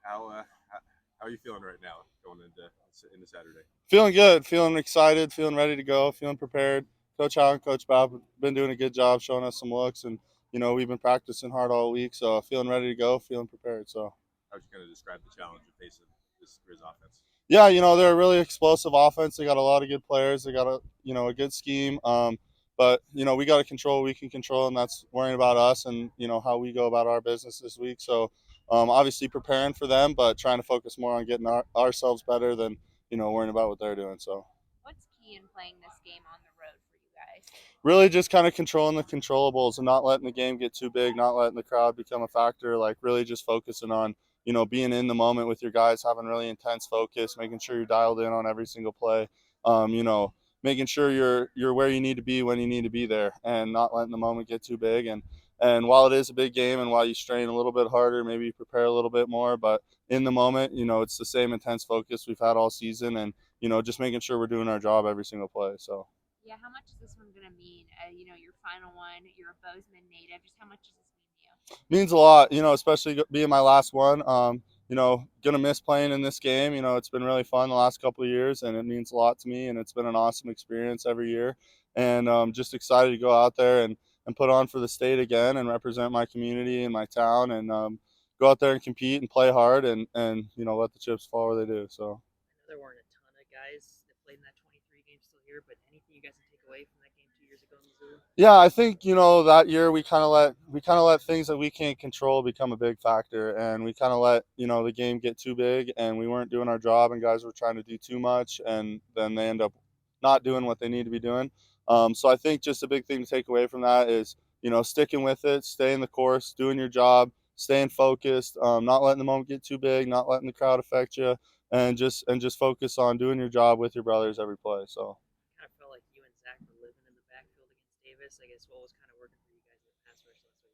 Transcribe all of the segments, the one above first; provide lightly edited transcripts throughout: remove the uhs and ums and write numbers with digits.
How are you feeling right now going into Saturday? Feeling good, feeling excited, feeling ready to go, feeling prepared. Coach Howard and Coach Bob have been doing a good job showing us some looks, and we've been practicing hard all week, so feeling ready to go, feeling prepared. So How would you kind of describe the challenge of facing this Grizz offense? yeah, they're a really explosive offense. They got a lot of good players. They got a good scheme. But we got to control what we can control, and that's worrying about us and how we go about our business this week. So obviously preparing for them, but trying to focus more on getting ourselves better than worrying about what they're doing. So What's key in playing this game on the road for you guys? really just kind of controlling the controllables and not letting the game get too big, not letting the crowd become a factor, like really just focusing on, being in the moment with your guys, having really intense focus, making sure you're dialed in on every single play, making sure you're where you need to be when you need to be there and not letting the moment get too big. And while it is a big game and while you strain a little bit harder, maybe you prepare a little bit more, but in the moment, it's the same intense focus we've had all season and, just making sure we're doing our job every single play. So Yeah, how much is this one going to mean? Your final one, you're a Bozeman native. Just how much does this mean to you? means a lot, especially being my last one. Gonna miss playing in this game. It's been really fun the last couple of years, and it means a lot to me. And it's been an awesome experience every year. And just excited to go out there and put on for the state again and represent my community and my town and go out there and compete and play hard and let the chips fall where they do. So. I know there weren't a ton of guys that played in that 23 game still here, but anything you guys can take away from that game 2 years ago in Missoula? Yeah, I think that year we kind of let things that we can't control become a big factor, and we kind of let the game get too big, and we weren't doing our job, and guys were trying to do too much, and then they end up not doing what they need to be doing. So I think just a big thing to take away from that is sticking with it, staying the course, doing your job, staying focused, not letting the moment get too big, not letting the crowd affect you, and just focus on doing your job with your brothers every play. So. Kind of felt like you and Zach were living in the backfield against Davis. I guess what was kind of working for you guys in the pass rush last week?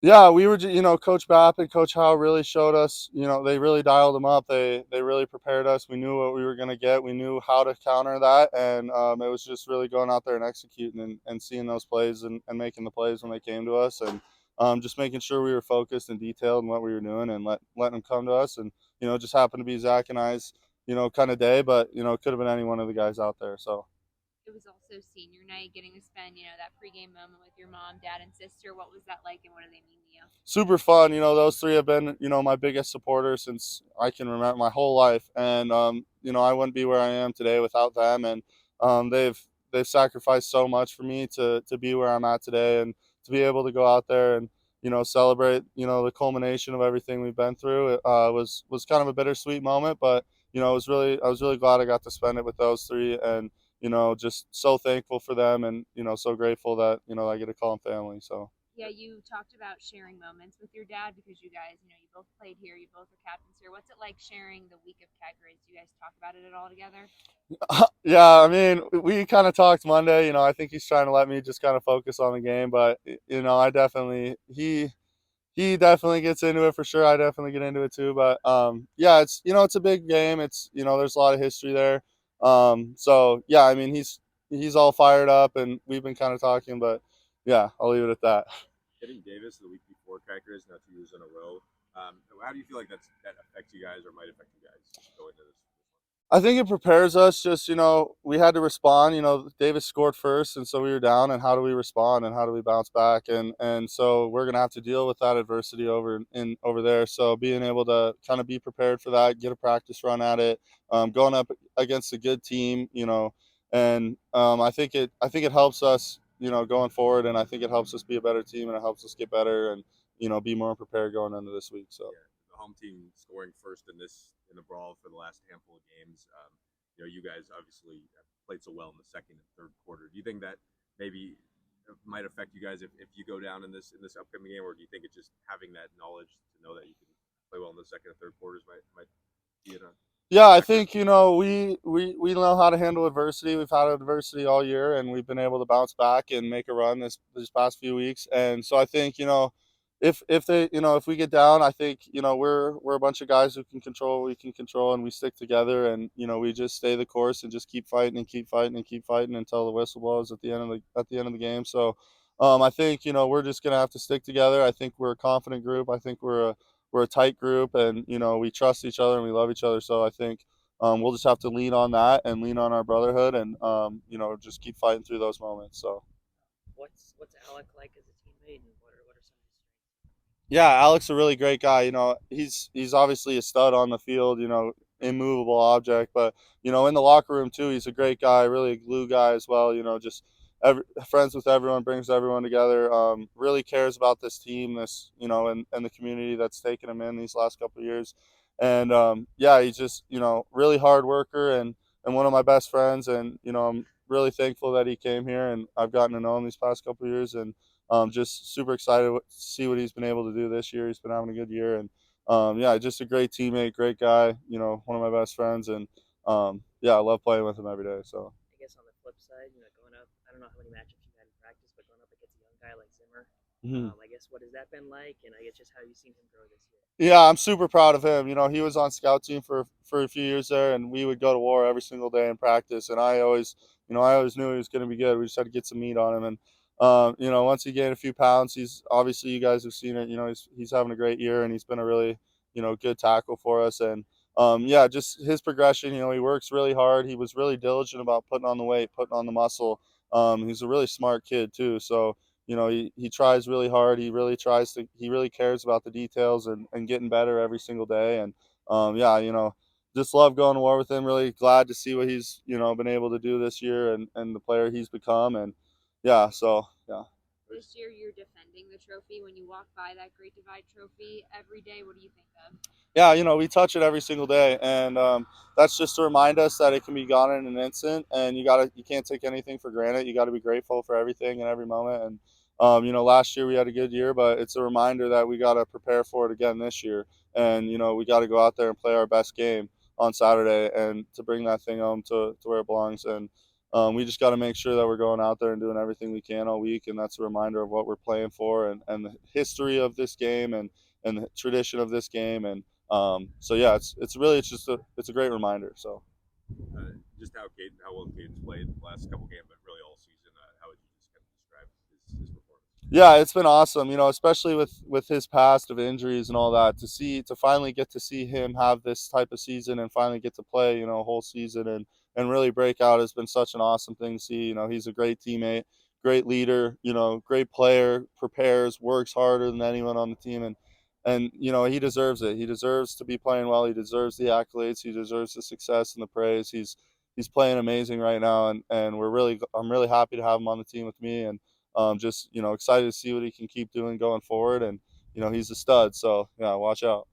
Yeah, we were, Coach Bapp and Coach Howe really showed us, they really dialed them up. They really prepared us. We knew what we were going to get. We knew how to counter that. And it was just really going out there and executing and seeing those plays and making the plays when they came to us. And just making sure we were focused and detailed in what we were doing and letting them come to us. And, it just happened to be Zach and I's, kind of day, but, it could have been any one of the guys out there. So. It was also senior night, getting to spend, that pregame moment with your mom, dad, and sister. What was that like, and what do they mean to you? Super fun. Those three have been, my biggest supporters since I can remember my whole life. And, I wouldn't be where I am today without them. And they've sacrificed so much for me to be where I'm at today and to be able to go out there and, celebrate, the culmination of everything we've been through. It was kind of a bittersweet moment, but, I was really glad I got to spend it with those three and, just so thankful for them and, so grateful that, I get to call them family. So. Yeah, you talked about sharing moments with your dad because you guys, you both played here, you both are captains here. What's it like sharing the week of cat grades? Do you guys talk about it at all together? Yeah, I mean, we kind of talked Monday. I think he's trying to let me just kind of focus on the game, but I definitely he definitely gets into it for sure. I definitely get into it too, but yeah, it's a big game. It's there's a lot of history there. So yeah, I mean, he's all fired up, and we've been kind of talking, but yeah, I'll leave it at that. Hitting Davis the week before Crackers, now 2 years in a row. How do you feel like that affects you guys or might affect you guys going into this? I think it prepares us. Just we had to respond. Davis scored first, and so we were down. And how do we respond? And how do we bounce back? And so we're gonna have to deal with that adversity over there. So being able to kind of be prepared for that, get a practice run at it, going up against a good team, and I think it helps us, going forward, and I think it helps us be a better team, and it helps us get better and be more prepared going into this week. So. Yeah, the home team scoring first in the brawl for the last handful of games. You guys obviously have played so well in the second and third quarter. Do you think that maybe might affect you guys if you go down in this upcoming game, or do you think it's just having that knowledge to know that you can play well in the second and third quarters might be in a Yeah, I factor? think we know how to handle adversity. We've had adversity all year, and we've been able to bounce back and make a run this past few weeks. And so I think if we get down, I think we're a bunch of guys who can control what we can control, and we stick together, and we just stay the course and just keep fighting and keep fighting and keep fighting until the whistle blows at the end of the game. So I think we're just gonna have to stick together. I think we're a confident group. I think we're a tight group, and we trust each other and we love each other. So I think we'll just have to lean on that and lean on our brotherhood, and just keep fighting through those moments. So. What's Alec like as a teammate, and what are some of his strengths? Yeah, Alex a really great guy. He's obviously a stud on the field. Immovable object, but in the locker room too, he's a great guy, really a glue guy as well. Just friends with everyone, brings everyone together. Really cares about this team, this and the community that's taken him in these last couple of years. And yeah, he's just really hard worker and one of my best friends. And I'm really thankful that he came here, and I've gotten to know him these past couple of years. And just super excited to see what he's been able to do this year. He's been having a good year, and yeah, just a great teammate, great guy. One of my best friends, and yeah, I love playing with him every day. So. I guess on the flip side, going up, I don't know how many matchups you've had in practice, but going up against a young guy like Zimmer, I guess what has that been like, and I guess just how you've seen him grow this year. Yeah, I'm super proud of him. He was on scout team for a few years there, and we would go to war every single day in practice. And I always knew he was going to be good. We just had to get some meat on him. And once he gained a few pounds, he's obviously, you guys have seen it. He's having a great year, and he's been a really good tackle for us. And yeah, just his progression. He works really hard. He was really diligent about putting on the weight, putting on the muscle. He's a really smart kid too. So he tries really hard. He really cares about the details and getting better every single day. And yeah, just love going to war with him. Really glad to see what he's, been able to do this year and the player he's become. And yeah, so yeah. This year you're defending the trophy. When you walk by that Great Divide trophy every day, what do you think of? Yeah, we touch it every single day, and that's just to remind us that it can be gone in an instant, and you can't take anything for granted. You got to be grateful for everything and every moment. And last year we had a good year, but it's a reminder that we got to prepare for it again this year, and we got to go out there and play our best game on Saturday, and to bring that thing home to where it belongs. And we just got to make sure that we're going out there and doing everything we can all week, and that's a reminder of what we're playing for, and the history of this game, and the tradition of this game. And so yeah, it's a great reminder. So Just how well Caden's played the last couple games, but really all season. How would you just kind of describe his performance? yeah, it's been awesome. Especially with his past of injuries and all that, to finally get to see him have this type of season and finally get to play a whole season and really break out has been such an awesome thing to see. He's a great teammate, great leader, great player, prepares, works harder than anyone on the team. And he deserves it. He deserves to be playing well. He deserves the accolades. He deserves the success and the praise. He's playing amazing right now, and I'm really happy to have him on the team with me. And just excited to see what he can keep doing going forward. And he's a stud. So yeah, watch out.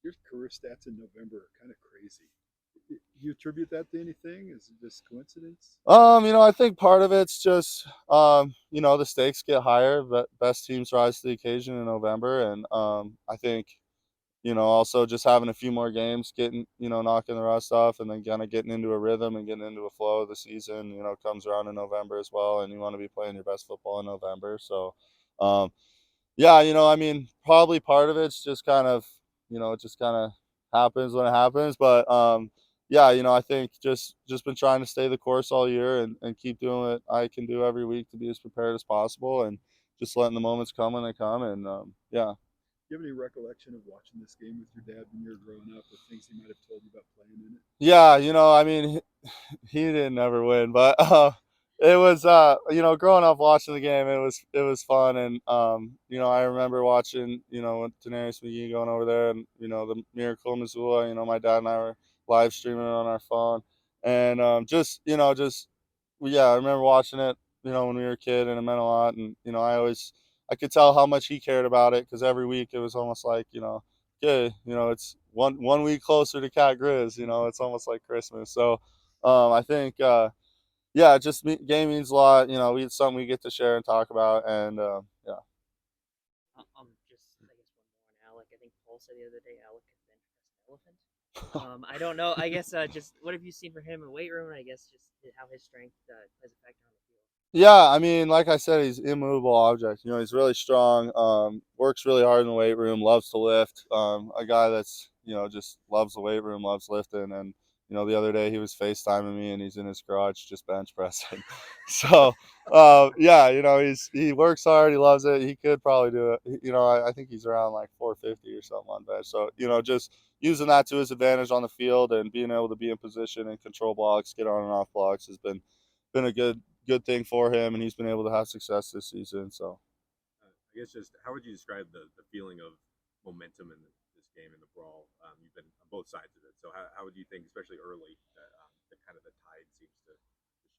Your career stats in November are kind of crazy. Do you attribute that to anything? Is it just coincidence? I think part of it's just the stakes get higher, but best teams rise to the occasion in November. And I think also just having a few more games, getting knocking the rust off, and then kind of getting into a rhythm and getting into a flow of the season comes around in November as well, and you want to be playing your best football in November. So yeah, probably part of it's just kind of it just kind of happens when it happens. But yeah, I think just been trying to stay the course all year, and keep doing what I can do every week to be as prepared as possible, and just letting the moments come when they come. And yeah. Do you have any recollection of watching this game with your dad when you were growing up, or things he might have told you about playing in it? Yeah, he didn't ever win, but it was growing up watching the game, it was fun. And I remember watching with Daenerys McGee going over there, and the Miracle in Missoula. My dad and I were live streaming it on our phone, and yeah, I remember watching it when we were a kid, and it meant a lot. And I could tell how much he cared about it, because every week it was almost like okay, it's one week closer to Cat Grizz. It's almost like Christmas. So I think yeah, game means a lot. It's something we get to share and talk about. And yeah. Just I guess one more on Alec. I think Paul said the other day Alec could bench press an elephant. I don't know. I guess just what have you seen for him in weight room? And I guess just how his strength plays a factor on the field. Yeah, like I said, he's immovable object. He's really strong. Works really hard in the weight room. Loves to lift. A guy that's just loves the weight room, loves lifting, and the other day he was FaceTiming me and he's in his garage just bench pressing. So, yeah, he works hard. He loves it. He could probably do it. I think he's around like 450 or something on bench. So, just using that to his advantage on the field and being able to be in position and control blocks, get on and off blocks has been a good thing for him, and he's been able to have success this season. So. I guess just how would you describe the feeling of momentum in this game in the brawl? You've been on both sides of it, so how would you think, especially early, that kind of the tide seems to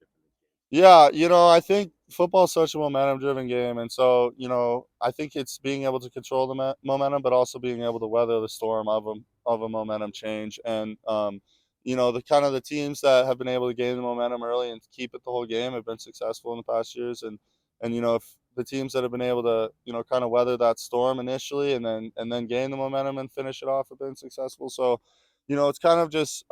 shift in this game? Yeah, I think football is such a momentum-driven game, and so I think it's being able to control the momentum, but also being able to weather the storm of a momentum change. And the kind of the teams that have been able to gain the momentum early and keep it the whole game have been successful in the past years. And if the teams that have been able to kind of weather that storm initially and then gain the momentum and finish it off have been successful. So it's kind of just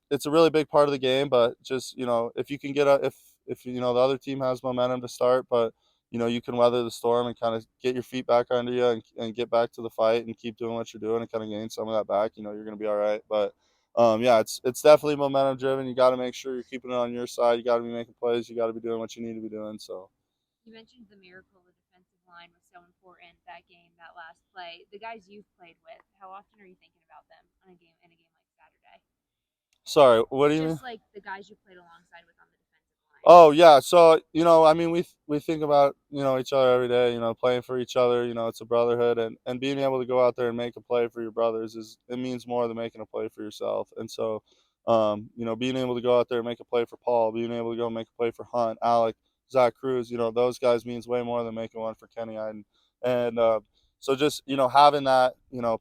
it's a really big part of the game, but just if you can get if the other team has momentum to start, but you can weather the storm and kind of get your feet back under you and get back to the fight and keep doing what you're doing and kind of gain some of that back, you're going to be all right. But yeah, it's definitely momentum driven. You got to make sure you're keeping it on your side. You got to be making plays. You got to be doing what you need to be doing. So. You mentioned the miracle the defensive line was so important that game, that last play. The guys you've played with, how often are you thinking about them on a game like Saturday? Sorry, what do you mean? Just like the guys you played alongside with on the defensive line. Oh yeah, so I mean, we think about each other every day. Playing for each other. It's a brotherhood, and being able to go out there and make a play for your brothers it means more than making a play for yourself. And so, being able to go out there and make a play for Paul, being able to go make a play for Hunt, Alec, Zach Cruz, those guys means way more than making one for Kenny Eiden. And so just having that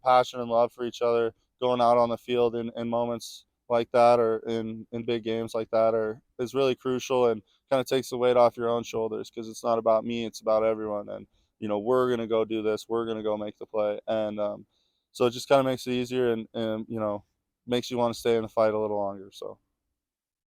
passion and love for each other, going out on the field in moments like that or in big games like that is really crucial and kind of takes the weight off your own shoulders because it's not about me, it's about everyone. And we're going to go do this, we're going to go make the play. And so it just kind of makes it easier and makes you want to stay in the fight a little longer. So